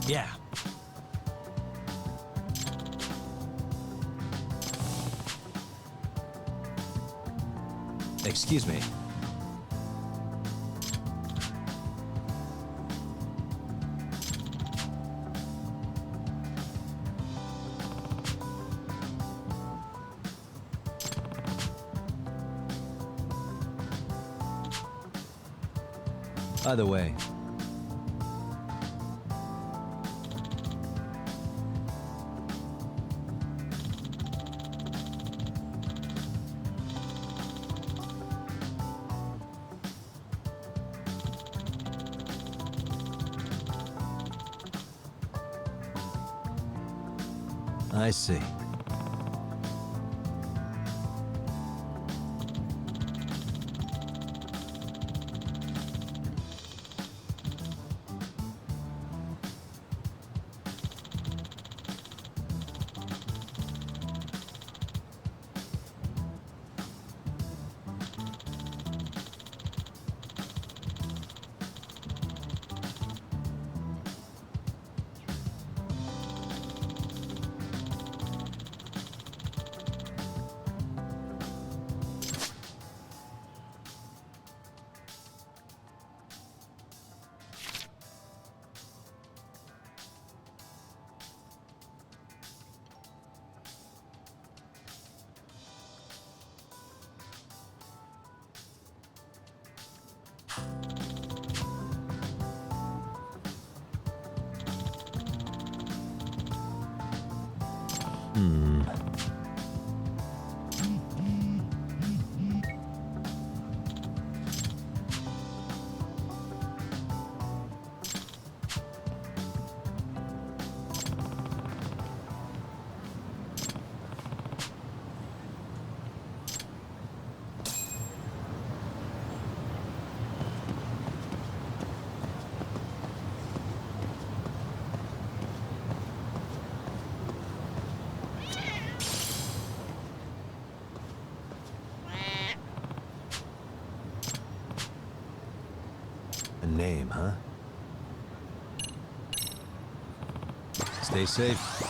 Yeah. Excuse me. Either way. I see. Name, huh? Stay safe.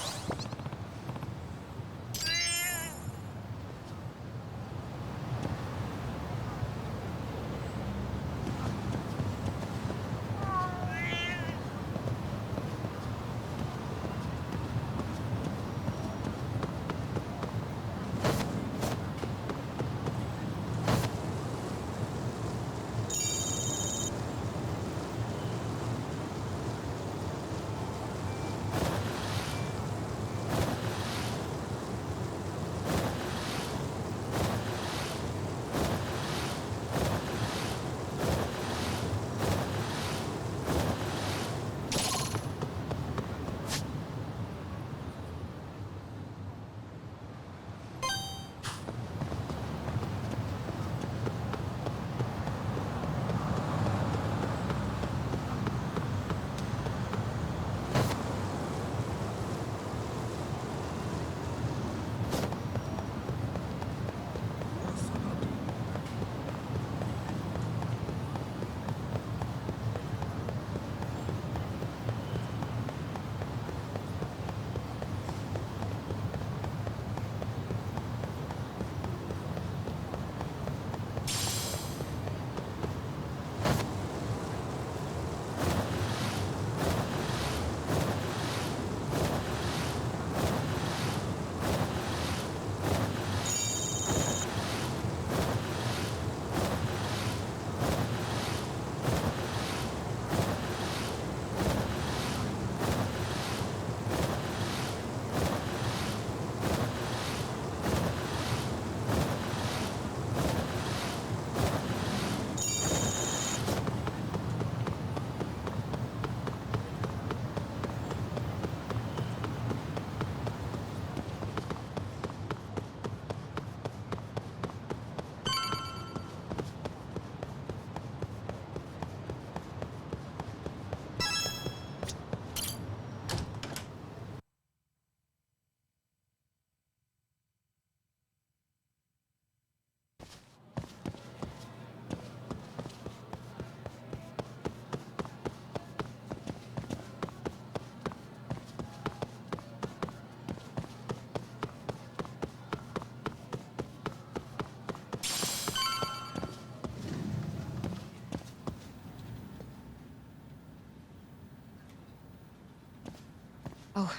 Oh,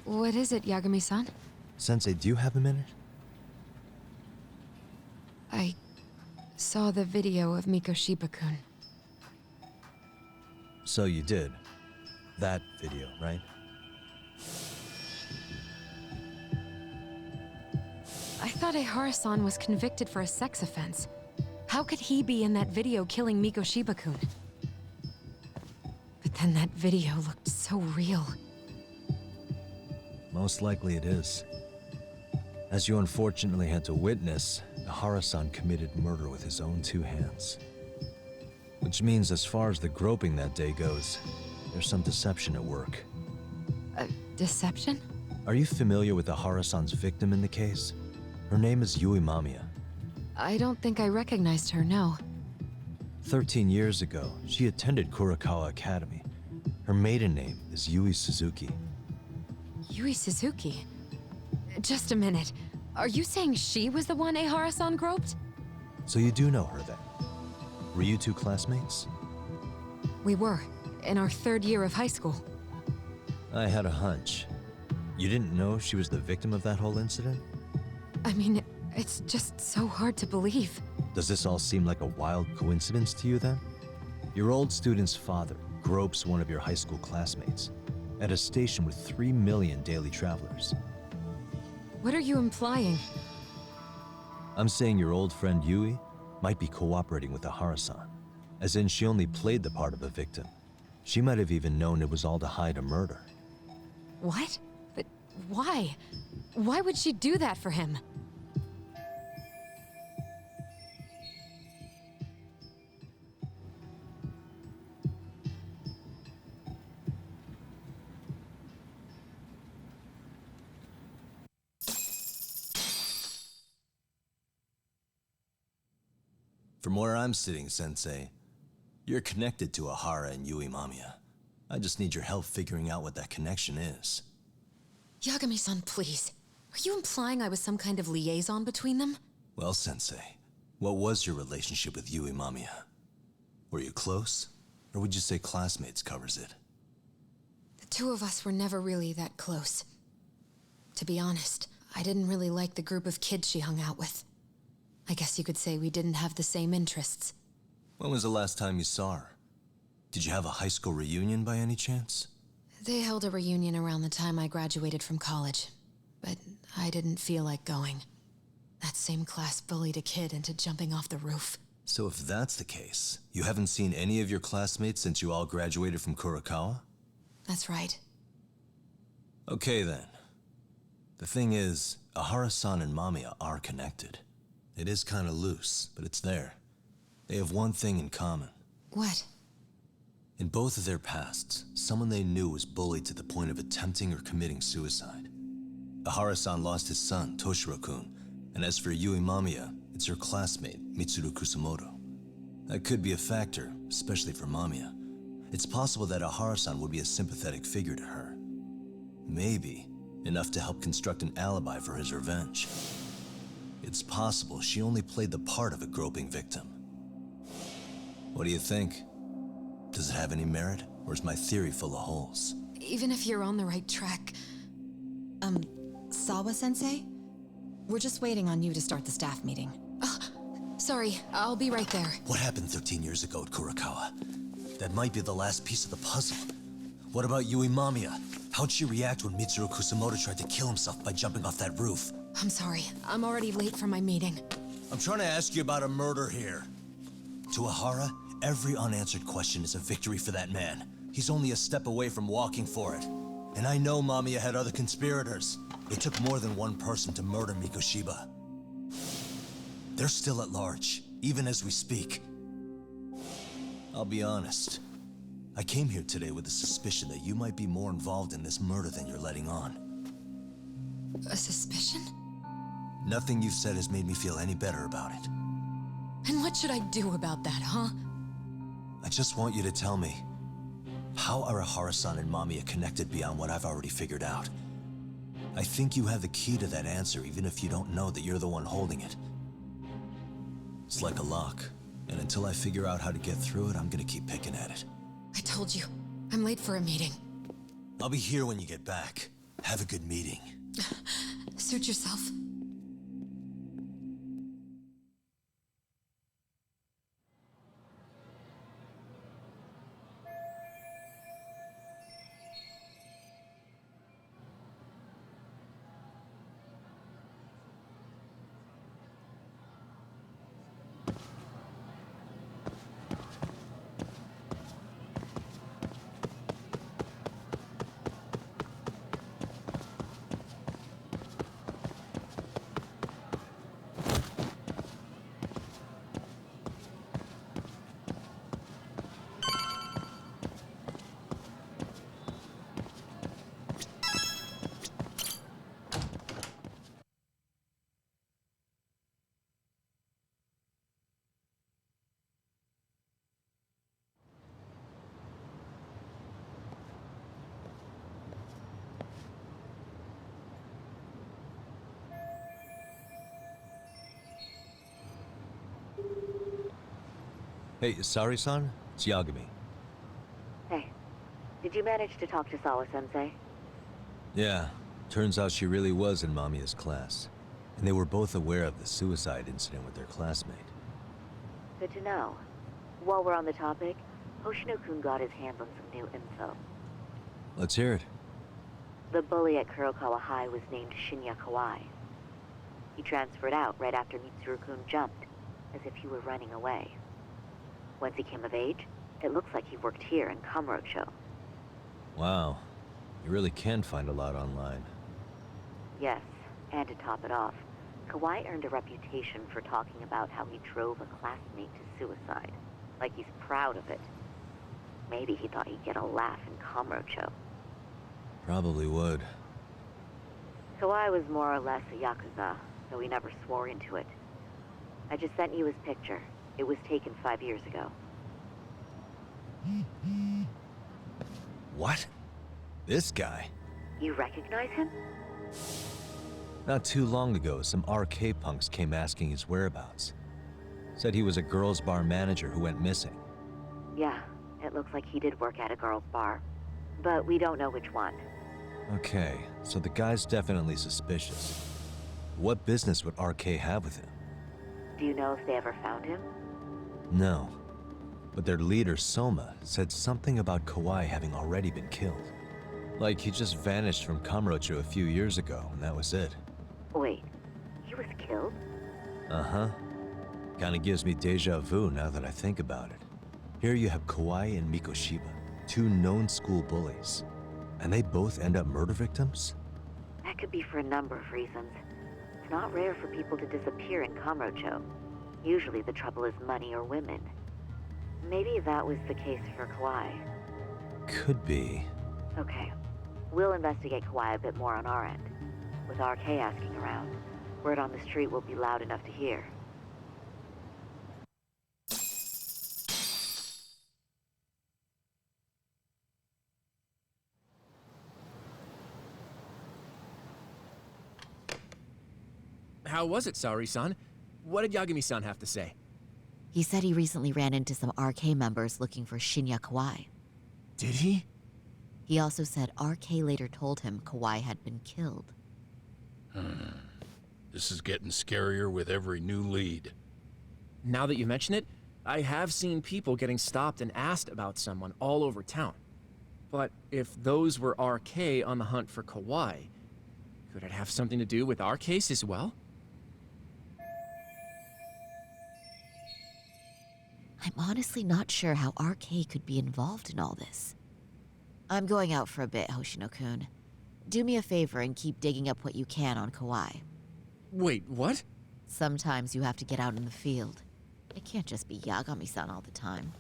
what is it, Yagami-san? Sensei, do you have a minute? I saw the video of Mikoshiba-kun. So you did. That video, right? I thought Ehara-san was convicted for a sex offense. How could he be in that video killing Mikoshiba-kun? But then that video looked so real. Most likely it is. As you unfortunately had to witness, Ehara-san committed murder with his own two hands. Which means as far as the groping that day goes, there's some deception at work. Deception? Are you familiar with Ehara-san's victim in the case? Her name is Yui Mamiya. I don't think I recognized her, no. 13 years ago, she attended Kurakawa Academy. Her maiden name is Yui Suzuki. Yui Suzuki? Just a minute. Are you saying she was the one Ehara-san groped? So you do know her then? Were you two classmates? We were, in our 3rd year of high school. I had a hunch. You didn't know she was the victim of that whole incident? I mean, it's just so hard to believe. Does this all seem like a wild coincidence to you then? Your old student's father gropes one of your high school classmates at a station with 3 million daily travelers. What are you implying? I'm saying your old friend Yui might be cooperating with Ehara-san, as in she only played the part of a victim. She might have even known it was all to hide a murder. What? But why? Why would she do that for him? From where I'm sitting, Sensei, you're connected to Ehara and Yui Mamiya. I just need your help figuring out what that connection is. Yagami-san, please. Are you implying I was some kind of liaison between them? Well, Sensei, what was your relationship with Yui Mamiya? Were you close? Or would you say classmates covers it? The two of us were never really that close. To be honest, I didn't really like the group of kids she hung out with. I guess you could say we didn't have the same interests. When was the last time you saw her? Did you have a high school reunion by any chance? They held a reunion around the time I graduated from college, but I didn't feel like going. That same class bullied a kid into jumping off the roof. So if that's the case, you haven't seen any of your classmates since you all graduated from Kurakawa? That's right. Okay then. The thing is, Ehara-san and Mamiya are connected. It is kind of loose, but it's there. They have one thing in common. What? In both of their pasts, someone they knew was bullied to the point of attempting or committing suicide. Ehara-san lost his son, Toshiro-kun, and as for Yui Mamiya, it's her classmate, Mitsuru Kusamoto. That could be a factor, especially for Mamiya. It's possible that Ehara-san would be a sympathetic figure to her. Maybe enough to help construct an alibi for his revenge. It's possible she only played the part of a groping victim. What do you think? Does it have any merit, or is my theory full of holes? Even if you're on the right track... Sawa-sensei? We're just waiting on you to start the staff meeting. Sorry, I'll be right there. What happened 13 years ago at Kurakawa? That might be the last piece of the puzzle. What about Yui Mamiya? How'd she react when Mitsuru Kusamoto tried to kill himself by jumping off that roof? I'm sorry, I'm already late for my meeting. I'm trying to ask you about a murder here. To Ehara, every unanswered question is a victory for that man. He's only a step away from walking for it. And I know Mamiya had other conspirators. It took more than one person to murder Mikoshiba. They're still at large, even as we speak. I'll be honest. I came here today with the suspicion that you might be more involved in this murder than you're letting on. A suspicion? Nothing you've said has made me feel any better about it. And what should I do about that, huh? I just want you to tell me, how are Ehara-san and Mamiya connected beyond what I've already figured out? I think you have the key to that answer, even if you don't know that you're the one holding it. It's like a lock, and until I figure out how to get through it, I'm gonna keep picking at it. I told you, I'm late for a meeting. I'll be here when you get back. Have a good meeting. Suit yourself. Hey, Saori-chan? It's Yagami. Hey, did you manage to talk to Sawa-sensei? Yeah, turns out she really was in Mamiya's class. And they were both aware of the suicide incident with their classmate. Good to know. While we're on the topic, Hoshino-kun got his hands on some new info. Let's hear it. The bully at Kurokawa High was named Shinya Kawai. He transferred out right after Mitsuru-kun jumped, as if he were running away. Once he came of age, it looks like he worked here in Kamurocho. Wow. You really can find a lot online. Yes, and to top it off, Kawai earned a reputation for talking about how he drove a classmate to suicide. Like he's proud of it. Maybe he thought he'd get a laugh in Kamurocho. Probably would. Kawai was more or less a Yakuza, though he never swore into it. I just sent you his picture. It was taken 5 years ago. What? This guy? You recognize him? Not too long ago, some RK punks came asking his whereabouts. Said he was a girls' bar manager who went missing. Yeah, it looks like he did work at a girls' bar. But we don't know which one. Okay, so the guy's definitely suspicious. What business would RK have with him? Do you know if they ever found him? No. But their leader, Soma, said something about Kawai having already been killed. Like he just vanished from Kamurocho a few years ago, and that was it. Wait, he was killed? Uh-huh. Kinda gives me deja vu now that I think about it. Here you have Kawai and Mikoshiba, two known school bullies. And they both end up murder victims? That could be for a number of reasons. It's not rare for people to disappear in Kamurocho. Usually the trouble is money or women. Maybe that was the case for Kawai. Could be. Okay. We'll investigate Kawai a bit more on our end. With RK asking around, word on the street will be loud enough to hear. How was it, Saori-san? What did Yagami-san have to say? He said he recently ran into some RK members looking for Shinya Kawai. Did he? He also said RK later told him Kawai had been killed. This is getting scarier with every new lead. Now that you mention it, I have seen people getting stopped and asked about someone all over town. But if those were RK on the hunt for Kawai, could it have something to do with our case as well? I'm honestly not sure how RK could be involved in all this. I'm going out for a bit, Hoshino-kun. Do me a favor and keep digging up what you can on Kawai. Wait, what? Sometimes you have to get out in the field. It can't just be Yagami-san all the time.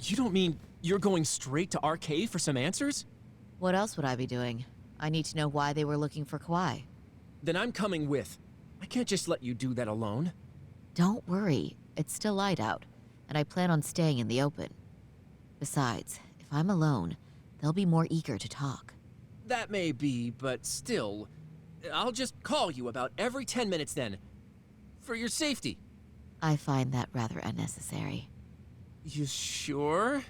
You don't mean you're going straight to RK for some answers? What else would I be doing? I need to know why they were looking for Kawai. Then I'm coming with. I can't just let you do that alone. Don't worry, it's still light out, and I plan on staying in the open. Besides, if I'm alone, they'll be more eager to talk. That may be, but still, I'll just call you about every 10 minutes then. For your safety. I find that rather unnecessary. You sure?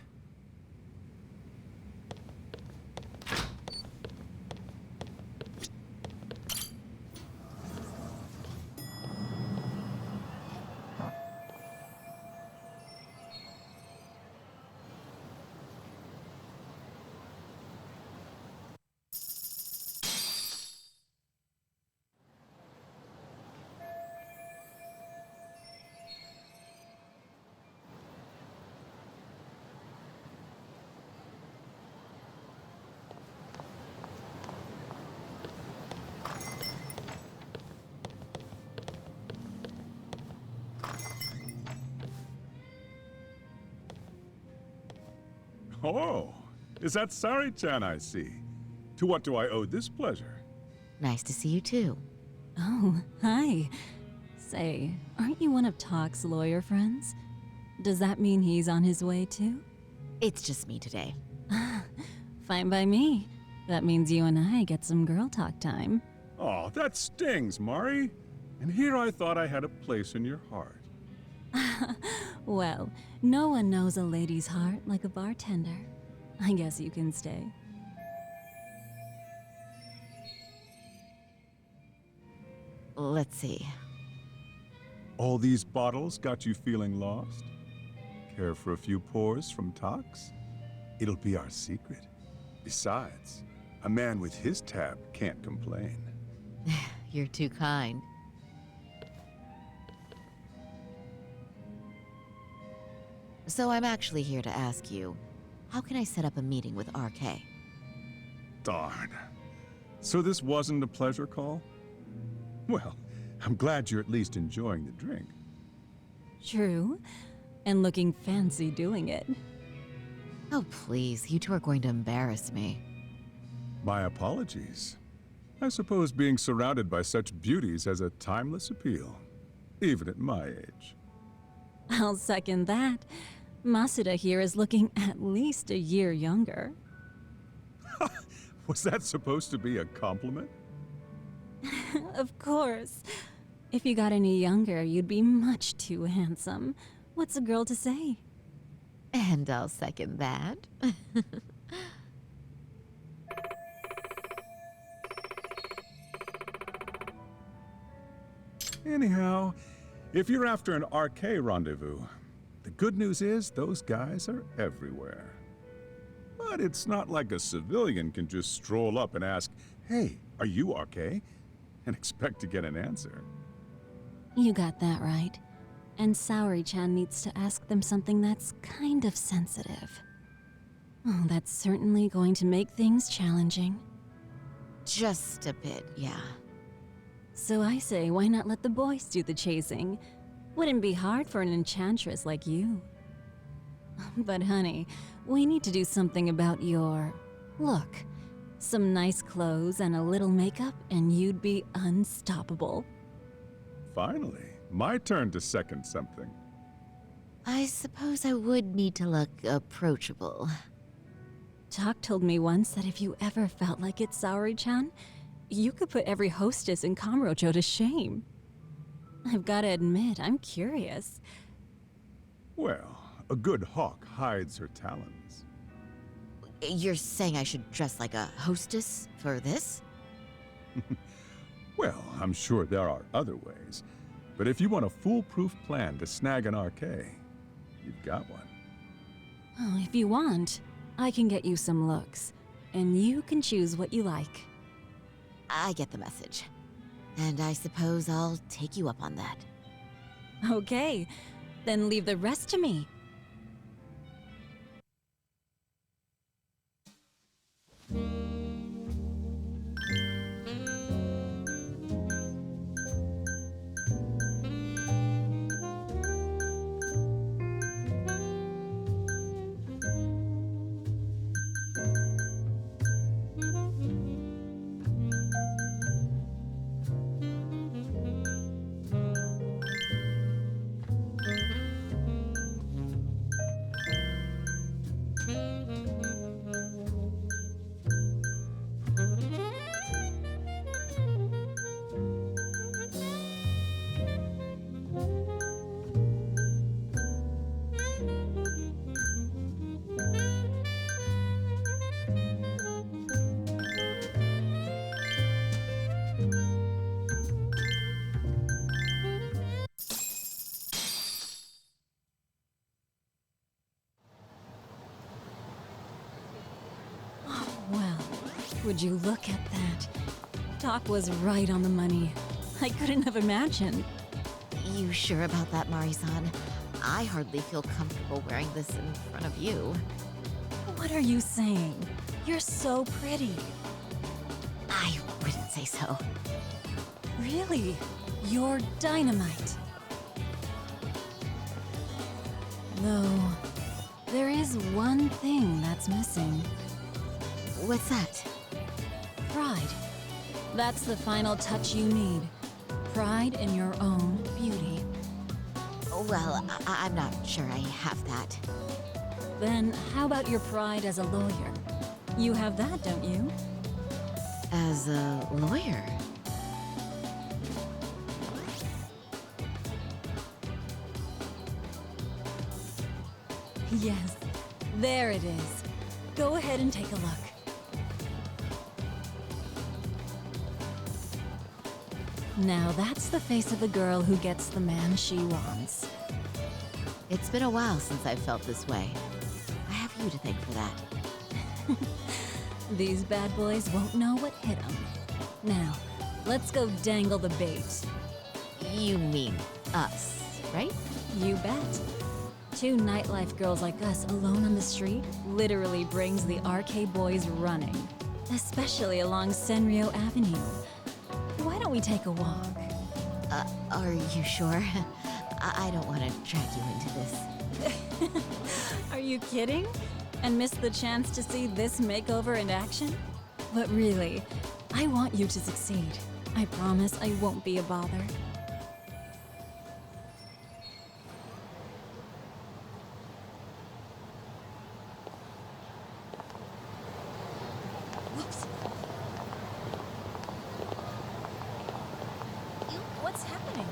Oh, is that Saori-chan I see? To what do I owe this pleasure? Nice to see you too. Oh, hi. Say, aren't you one of Talk's lawyer friends? Does that mean he's on his way too? It's just me today. Fine by me. That means you and I get some girl talk time. Oh, that stings, Mari. And here I thought I had a place in your heart. Well, no one knows a lady's heart like a bartender. I guess you can stay. Let's see. All these bottles got you feeling lost? Care for a few pours from Tox? It'll be our secret. Besides, a man with his tab can't complain. You're too kind. So I'm actually here to ask you, how can I set up a meeting with RK? Darn. So this wasn't a pleasure call? Well, I'm glad you're at least enjoying the drink. True. And looking fancy doing it. Oh, please, you two are going to embarrass me. My apologies. I suppose being surrounded by such beauties has a timeless appeal, even at my age. I'll second that. Masuda here is looking at least a year younger. Was that supposed to be a compliment? Of course. If you got any younger, you'd be much too handsome. What's a girl to say? And I'll second that. Anyhow, if you're after an RK rendezvous, the good news is those guys are everywhere. But it's not like a civilian can just stroll up and ask, "Hey, are you RK?" and expect to get an answer. You got that right. And Saori-chan needs to ask them something that's kind of sensitive. Oh, that's certainly going to make things challenging. Just a bit, yeah. So I say, why not let the boys do the chasing? Wouldn't be hard for an enchantress like you. But honey, we need to do something about your look. Some nice clothes and a little makeup, and you'd be unstoppable. Finally, my turn to second something. I suppose I would need to look approachable. Talk told me once that if you ever felt like it, Saori-chan, you could put every hostess in Kamurocho to shame. I've gotta admit, I'm curious. Well, a good hawk hides her talons. You're saying I should dress like a hostess for this? Well, I'm sure there are other ways. But if you want a foolproof plan to snag an RK, you've got one. Oh, if you want, I can get you some looks, and you can choose what you like. I get the message. And I suppose I'll take you up on that. Okay, then leave the rest to me. Would you look at that? Doc was right on the money. I couldn't have imagined. You sure about that, Mari-san? I hardly feel comfortable wearing this in front of you. What are you saying? You're so pretty. I wouldn't say so. Really? You're dynamite. Though, there is one thing that's missing. What's that? Pride. That's the final touch you need. Pride in your own beauty. Well, I'm not sure I have that. Then how about your pride as a lawyer? You have that, don't you? As a lawyer? Yes, there it is. Go ahead and take a look. Now that's the face of a girl who gets the man she wants. It's been a while since I've felt this way. I have you to thank for that. These bad boys won't know what hit them. Now, let's go dangle the bait. You mean us, right? You bet. Two nightlife girls like us alone on the street literally brings the RK boys running. Especially along Senryo Avenue. Why don't we take a walk? Are you sure? I don't want to drag you into this. Are you kidding? And miss the chance to see this makeover in action? But really, I want you to succeed. I promise I won't be a bother. Whoops. What's happening?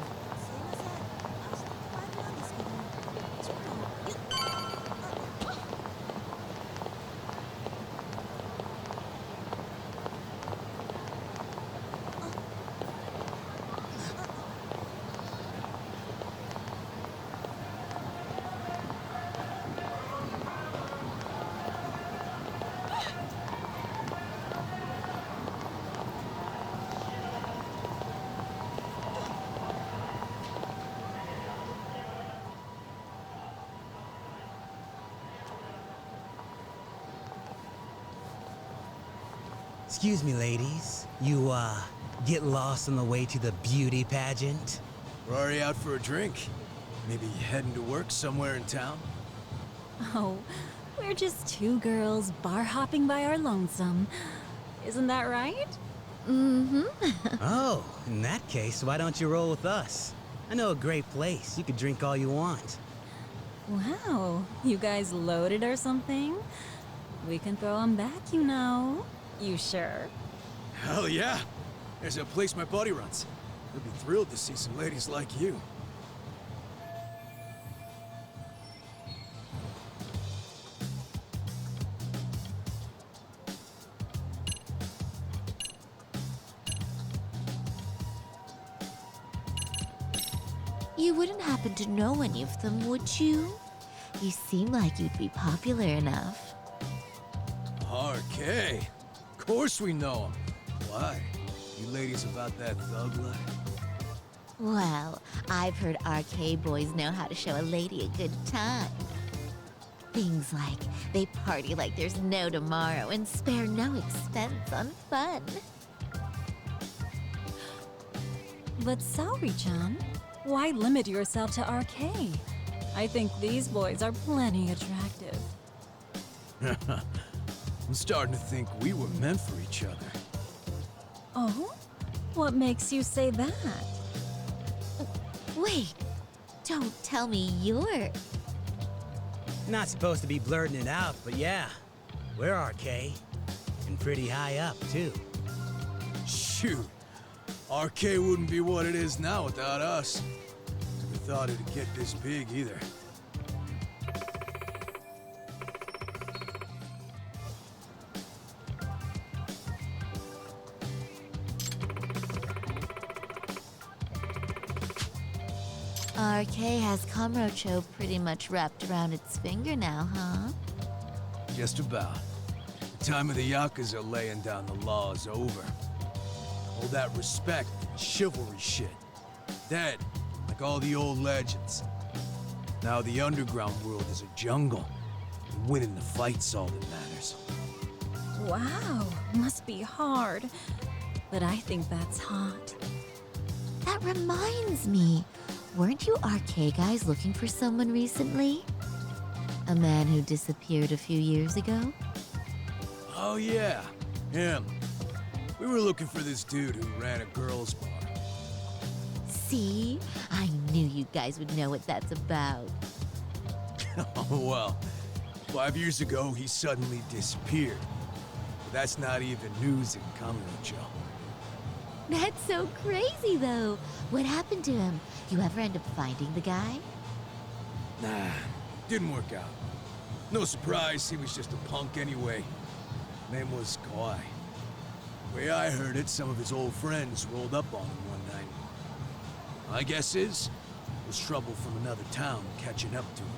Excuse me, ladies. You, get lost on the way to the beauty pageant? We're already out for a drink. Maybe heading to work somewhere in town? Oh, we're just two girls bar hopping by our lonesome. Isn't that right? Mm-hmm. Oh, in that case, why don't you roll with us? I know a great place. You could drink all you want. Wow, you guys loaded or something? We can throw them back, you know. You sure? Hell yeah! There's a place my buddy runs. He'll be thrilled to see some ladies like you. You wouldn't happen to know any of them, would you? You seem like you'd be popular enough. RK. Of course we know him. Why? You ladies about that thug life? Well, I've heard RK boys know how to show a lady a good time. Things like they party like there's no tomorrow and spare no expense on fun. But Saori-chan, why limit yourself to RK? I think these boys are plenty attractive. I'm starting to think we were meant for each other. Oh? What makes you say that? Wait, don't tell me you're... Not supposed to be blurting it out, but yeah, we're RK. And pretty high up, too. Shoot. RK wouldn't be what it is now without us. Never thought it'd get this big either. RK has Kamurocho pretty much wrapped around its finger now, huh? Just about. time of the Yakuza laying down the law is over. All that respect and chivalry shit. Dead, like all the old legends. Now the underground world is a jungle. And winning the fight's all that matters. Wow, must be hard. But I think that's hot. That reminds me. Weren't you RK guys looking for someone recently? A man who disappeared a few years ago? Oh yeah, him. We were looking for this dude who ran a girls' bar. See? I knew you guys would know what that's about. Oh well, 5 years ago he suddenly disappeared. But that's not even news in Kamurocho. That's so crazy, though. What happened to him? You ever end up finding the guy? Nah, didn't work out. No surprise, he was just a punk anyway. Name was Kawhi. Way I heard it, some of his old friends rolled up on him one night. My guess is, it was trouble from another town catching up to him.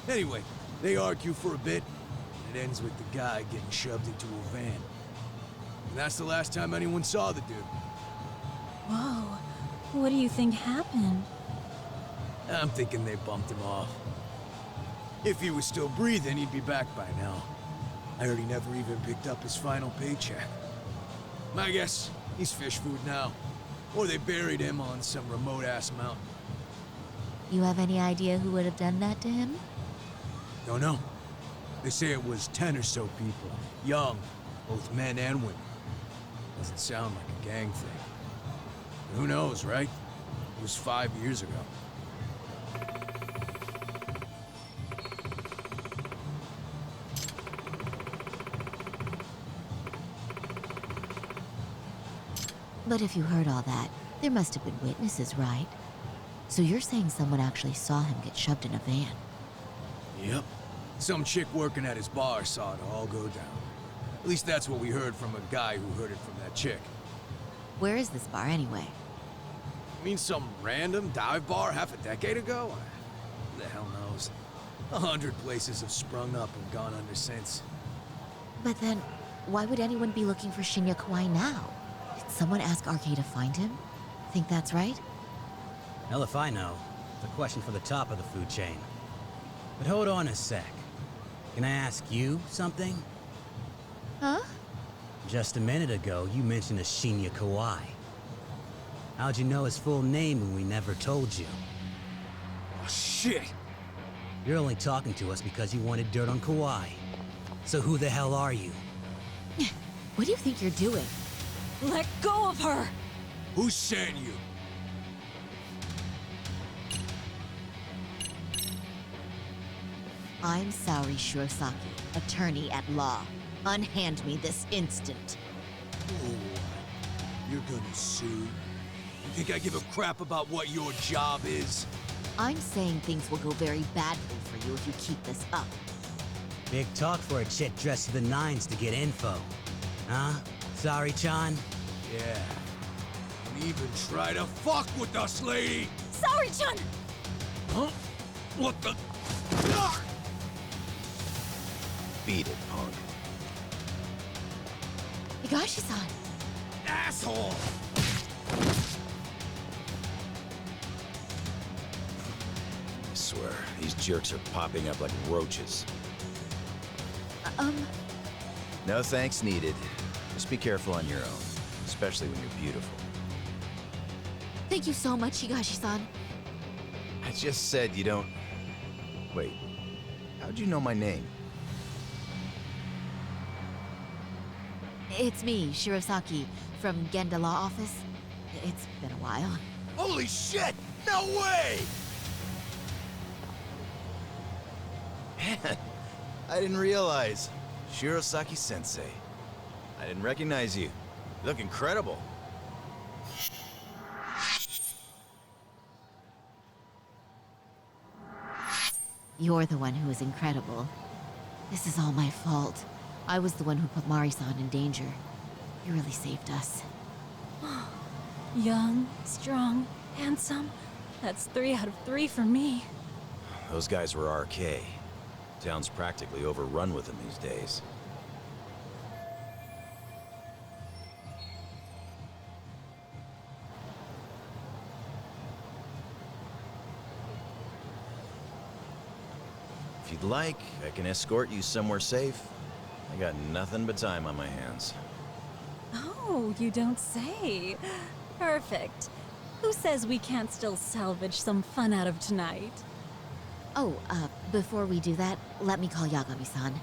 Anyway, they argue for a bit, and it ends with the guy getting shoved into a van. And that's the last time anyone saw the dude. Whoa, what do you think happened? I'm thinking they bumped him off. If he was still breathing, he'd be back by now. I heard he never even picked up his final paycheck. My guess, he's fish food now. Or they buried him on some remote-ass mountain. You have any idea who would have done that to him? Don't know. They say it was 10 or so people. Young, both men and women. Doesn't sound like a gang thing. But who knows, right? It was 5 years ago. But if you heard all that, there must have been witnesses, right? So you're saying someone actually saw him get shoved in a van? Yep. Some chick working at his bar saw it all go down. At least that's what we heard from a guy who heard it from that chick. Where is this bar anyway? You mean some random dive bar half a decade ago? Who the hell knows? 100 places have sprung up and gone under since. But then, why would anyone be looking for Shinya Kawai now? Did someone ask RK to find him? Think that's right? Hell if I know. It's a question for the top of the food chain. But hold on a sec. Can I ask you something? Huh? Just a minute ago, you mentioned a Shinya Kawai. How'd you know his full name when we never told you? Oh, shit! You're only talking to us because you wanted dirt on Kawai. So who the hell are you? What do you think you're doing? Let go of her! Who sent you? I'm Saori Shirosaki, attorney at law. Unhand me this instant. Oh, you're gonna sue? You think I give a crap about what your job is? I'm saying things will go very badly for you if you keep this up. Big talk for a chick dressed to the nines to get info. Huh? Saori-chan? Yeah. Don't even try to fuck with us, lady! Saori-chan! Huh? What the? Beat it, punk. Higashi-san! Asshole! I swear, these jerks are popping up like roaches. No thanks needed. Just be careful on your own, especially when you're beautiful. Thank you so much, Higashi-san. I just said you don't... Wait, how'd you know my name? It's me, Shirosaki, from Genda Law Office. It's been a while. Holy shit! No way! Man, I didn't realize. Shirosaki-sensei. I didn't recognize you. You look incredible. You're the one who is incredible. This is all my fault. I was the one who put Mari-san in danger. You really saved us. Young, strong, handsome. That's 3 out of 3 for me. Those guys were RK. Town's practically overrun with them these days. you'd like, I can escort you somewhere safe. I got nothing but time on my hands. Oh, you don't say. Perfect. Who says we can't still salvage some fun out of tonight? Oh, before we do that, let me call Yagami-san.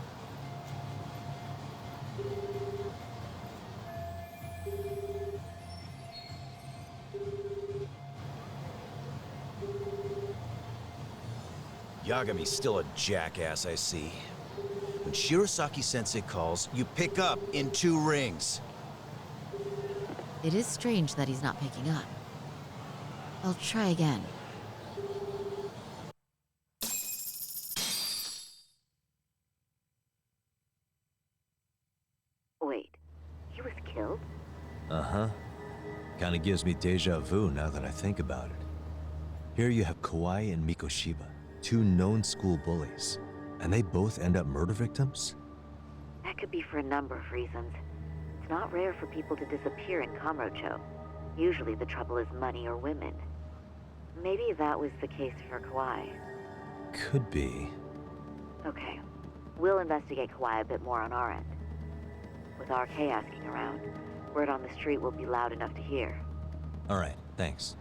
Yagami's still a jackass, I see. When Shirosaki-sensei calls, you pick up in 2 rings. It is strange that he's not picking up. I'll try again. Wait, he was killed? Uh-huh. Kinda gives me deja vu now that I think about it. Here you have Kawai and Mikoshiba, 2 known school bullies, and they both end up murder victims? That could be for a number of reasons. It's not rare for people to disappear in Kamurocho. Usually the trouble is money or women. Maybe that was the case for Kawai. Could be. Okay, we'll investigate Kawai a bit more on our end. With RK asking around, word on the street will be loud enough to hear. Alright, thanks.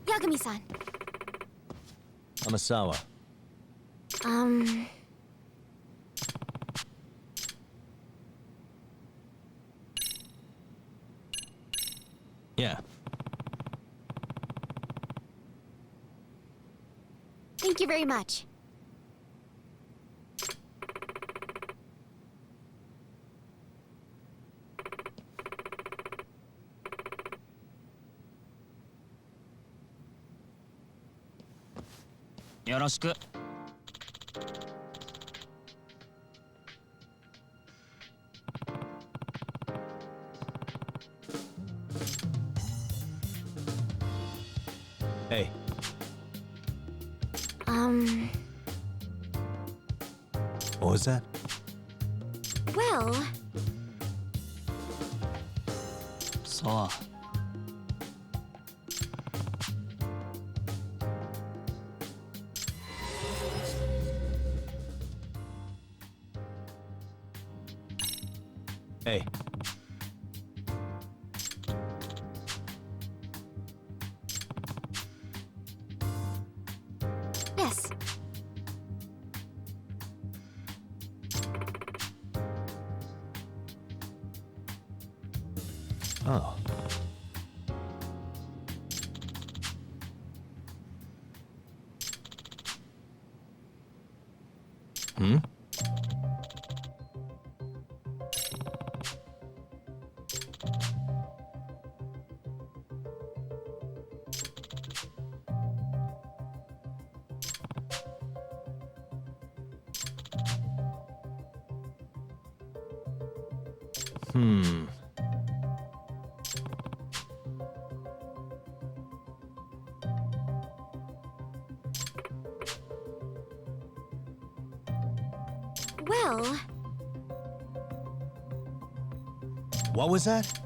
Yagami-san. Amasawa. Yeah. Thank you very much. Yoroshiku. Hey. What was that? Well... So. Hey. Yes. Oh. Hmm? Hmm. Well... What was that?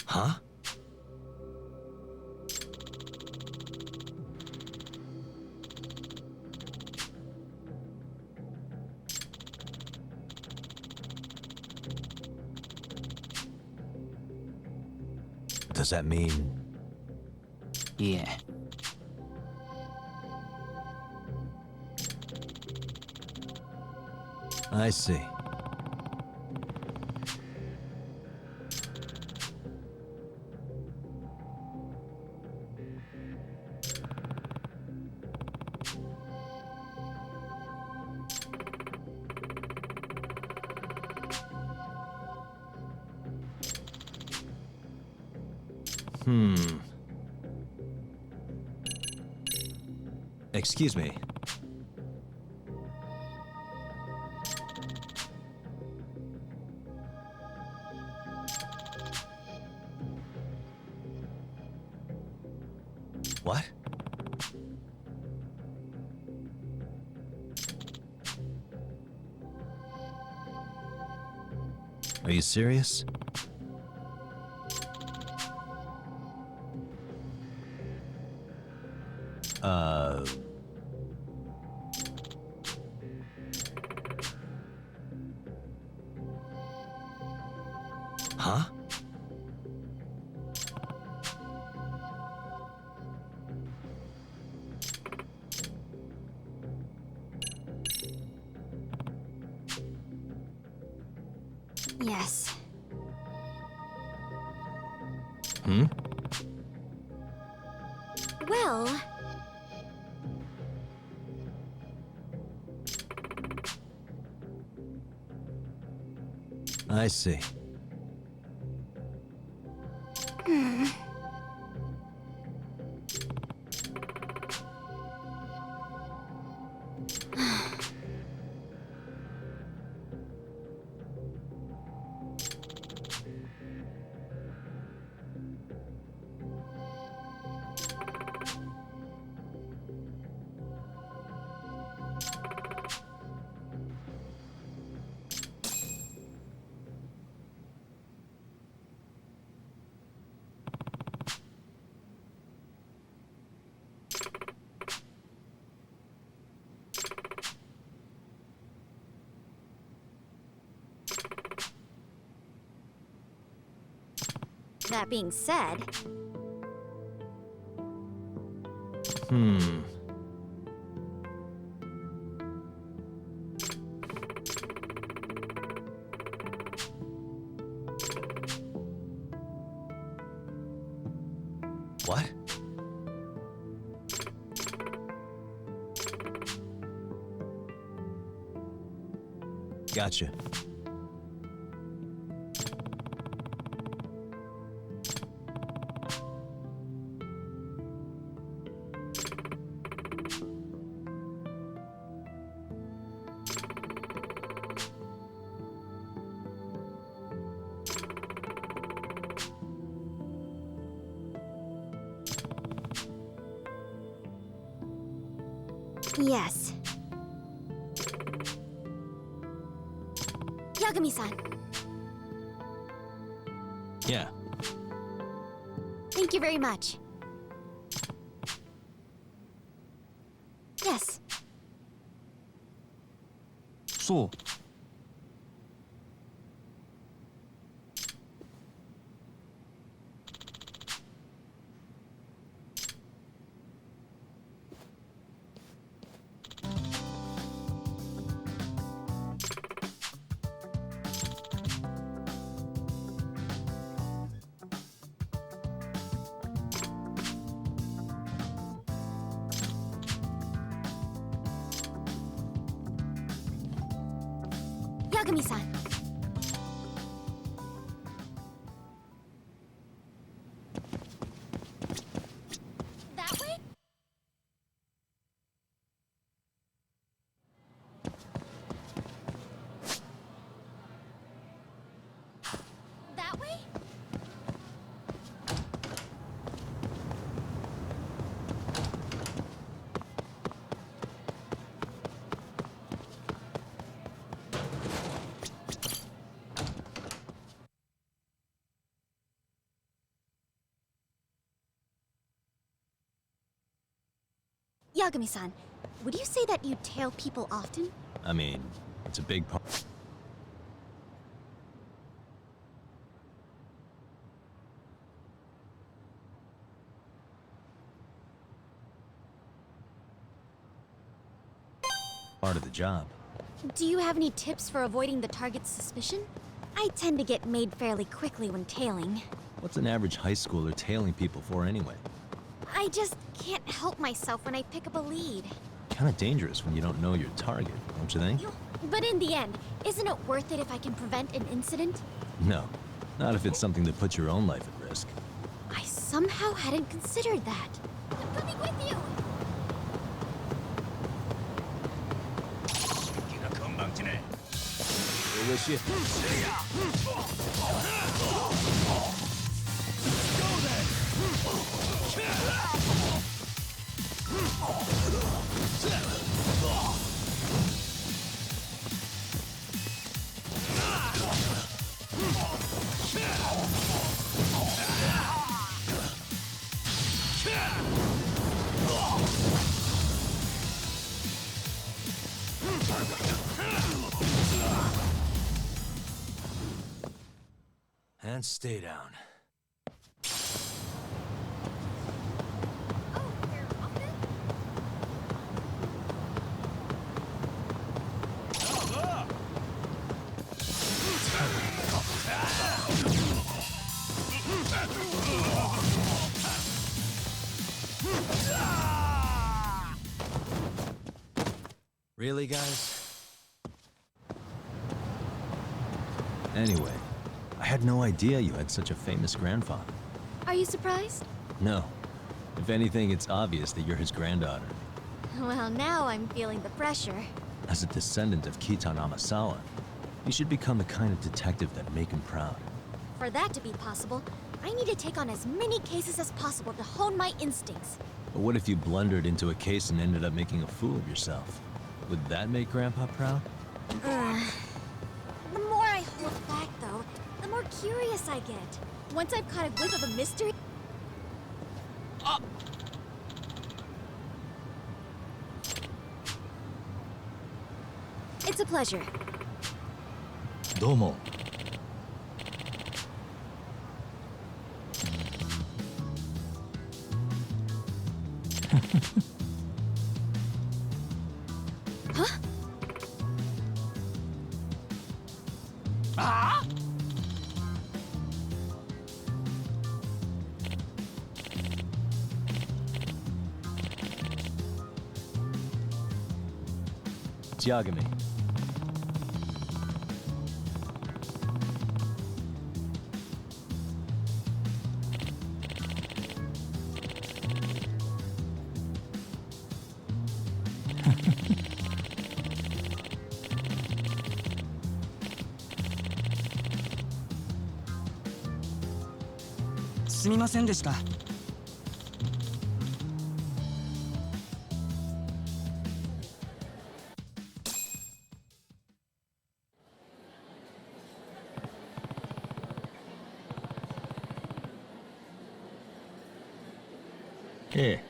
Huh? Does that mean... Yeah. I see. Excuse me. What? Are you serious? Huh? Yes. Well... I see. That being said... What? Gotcha. Yes. Yagami-san. Yeah. Thank you very much. Yes. そう。Yagami-san. That way? That way? Yagami-san, would you say that you tail people often? I mean, it's a big part. Part of the job. Do you have any tips for avoiding the target's suspicion? I tend to get made fairly quickly when tailing. What's an average high schooler tailing people for anyway? I just can't help myself when I pick up a lead. Kinda dangerous when you don't know your target, don't you think? But in the end, isn't it worth it if I can prevent an incident? No. Not if it's something that puts your own life at risk. I somehow hadn't considered that. I'm coming with you! And stay down. Really, guys? Anyway, I had no idea you had such a famous grandfather. Are you surprised? No. If anything, it's obvious that you're his granddaughter. Well, now I'm feeling the pressure. As a descendant of Kitan Amasawa, you should become the kind of detective that make him proud. For that to be possible, I need to take on as many cases as possible to hone my instincts. But what if you blundered into a case and ended up making a fool of yourself? Would that make Grandpa proud? The more I hold back, though, the more curious I get. Once I've caught a whiff of a mystery... It's a pleasure. Domo. Huh? Ah! It's Yagami. Here.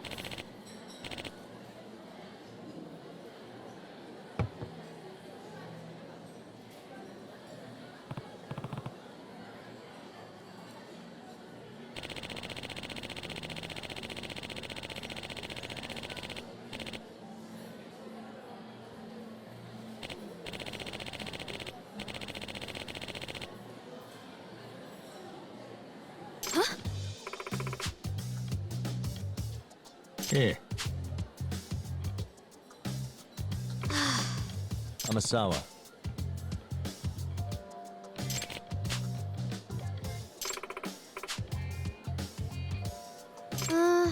Here. Amasawa. Huh.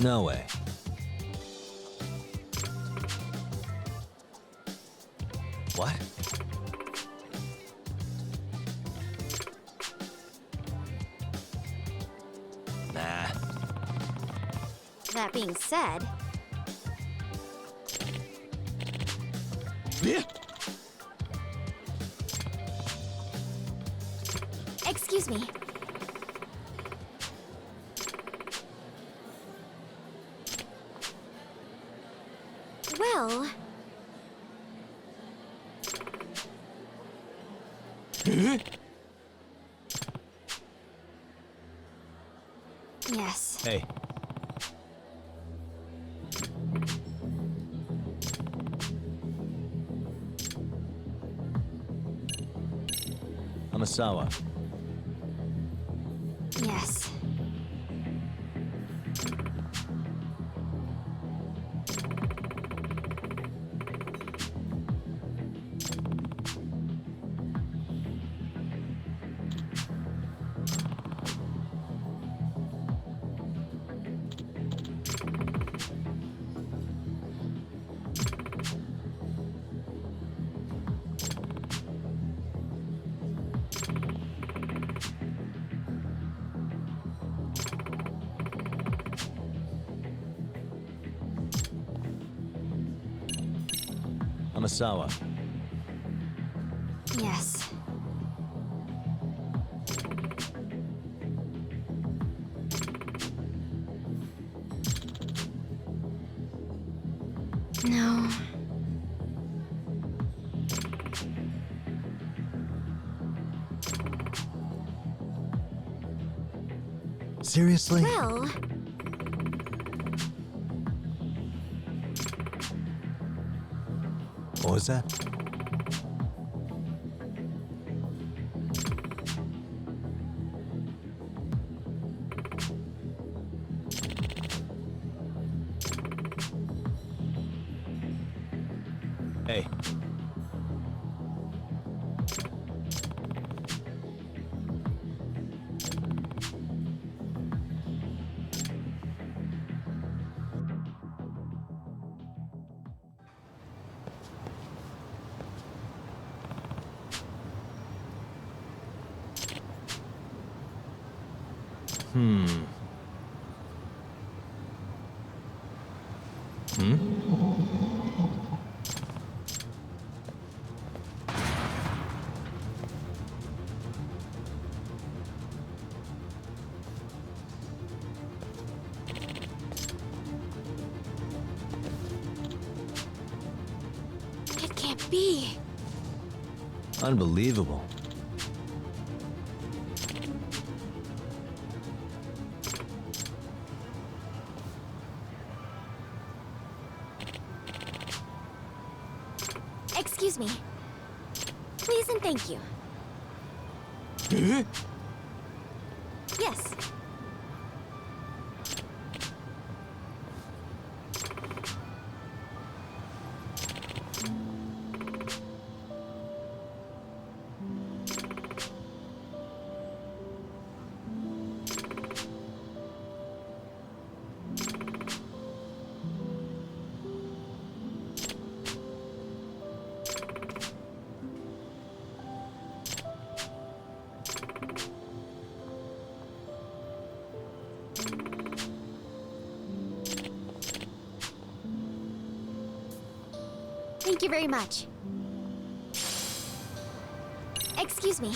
No way. What? Nah. That being said... Excuse me. Yes. Hey. Hamasawa. Yes. Hamasawa. Yes. No. Seriously? Well, What was that? Hey. Hmm. it can't be. Unbelievable. Excuse me. Please and thank you. Yes. Thank you very much. Excuse me.